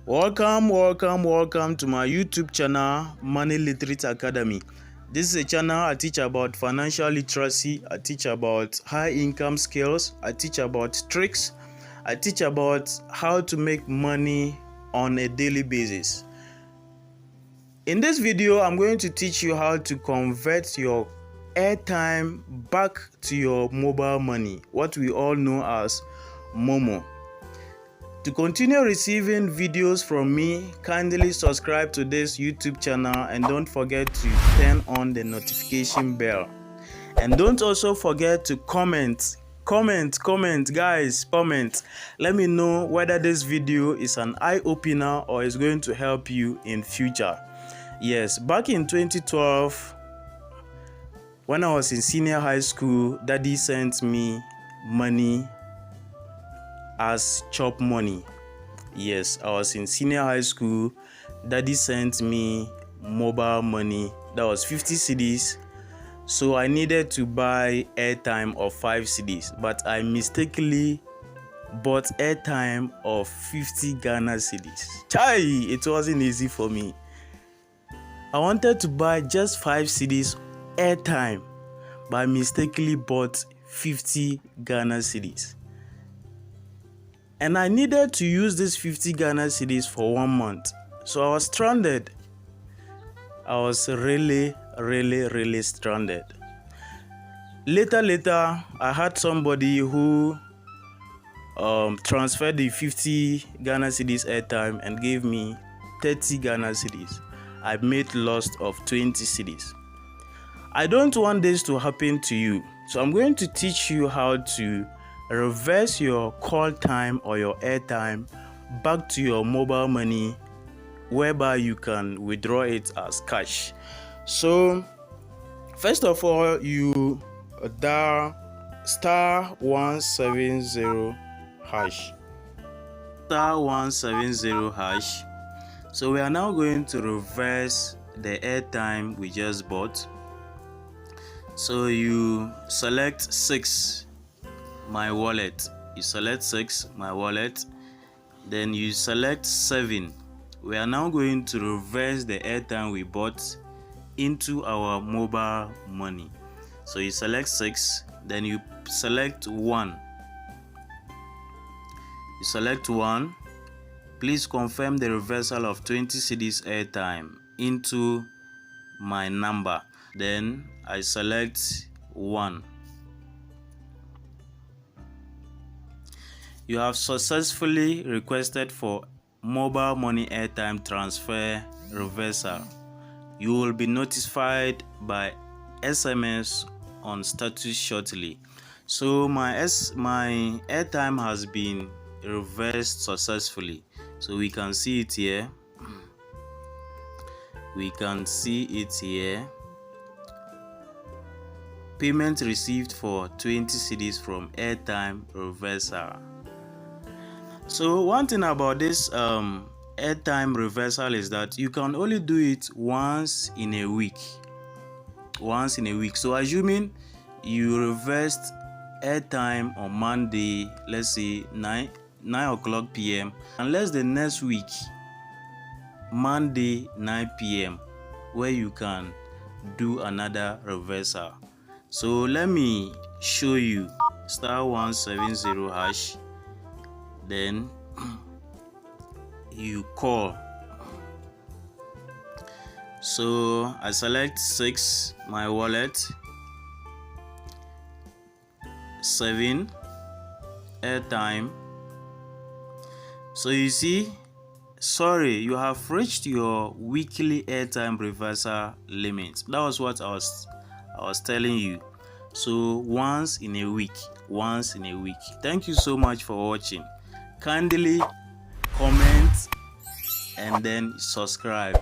Welcome to my YouTube channel, Money Literate Academy. This is a channel I teach about financial literacy, I teach about high income skills, I teach about tricks, I teach about how to make money on a daily basis. In this video, I'm going to teach you how to convert your airtime back to your mobile money, what we all know as Momo. To continue receiving videos from me, kindly subscribe to this YouTube channel and don't forget to turn on the notification bell. And don't also forget to comment, guys, comment. Let me know whether this video is an eye-opener or is going to help you in future. Yes, back in 2012, when I was in senior high school, Daddy sent me money as chop money. Yes, I was in senior high school. Daddy sent me mobile money. That was 50 cedis. So I needed to buy airtime of 5 cedis, but I mistakenly bought airtime of 50 Ghana cedis. Chai, it wasn't easy for me. I wanted to buy just 5 cedis airtime, but I mistakenly bought 50 Ghana cedis. And I needed to use these 50 Ghana cedis for 1 month. So I was stranded. I was really stranded. Later, I had somebody who transferred the 50 Ghana cedis airtime and gave me 30 Ghana cedis. I made loss of 20 cedis. I don't want this to happen to you. So I'm going to teach you how to reverse your call time or your airtime back to your mobile money, whereby you can withdraw it as cash. So first of all, you dial *170#. *170#. So we are now going to reverse the airtime we just bought. So you select 6, my wallet. You select 6, my wallet. Then you select 7. We are now going to reverse the airtime we bought into our mobile money. So you select 6, then you select 1. You select 1. Please confirm the reversal of 20 cedis airtime into my number. Then I select 1. You have successfully requested for mobile money airtime transfer reversal. You will be notified by SMS on status shortly. So my airtime has been reversed successfully. So we can see it here. Payment received for 20 cedis from airtime reversal. So one thing about this airtime reversal is that you can only do it once in a week. So assuming you reversed airtime on Monday, let's say 9 o'clock p.m. unless the next week, Monday 9 p.m. where you can do another reversal. So let me show you *170#. Then you call. So I select 6, my wallet, 7, airtime. So you see, sorry, you have reached your weekly airtime reversal limit. That was what I was telling you. So once in a week. Thank you so much for watching. Kindly comment and then subscribe.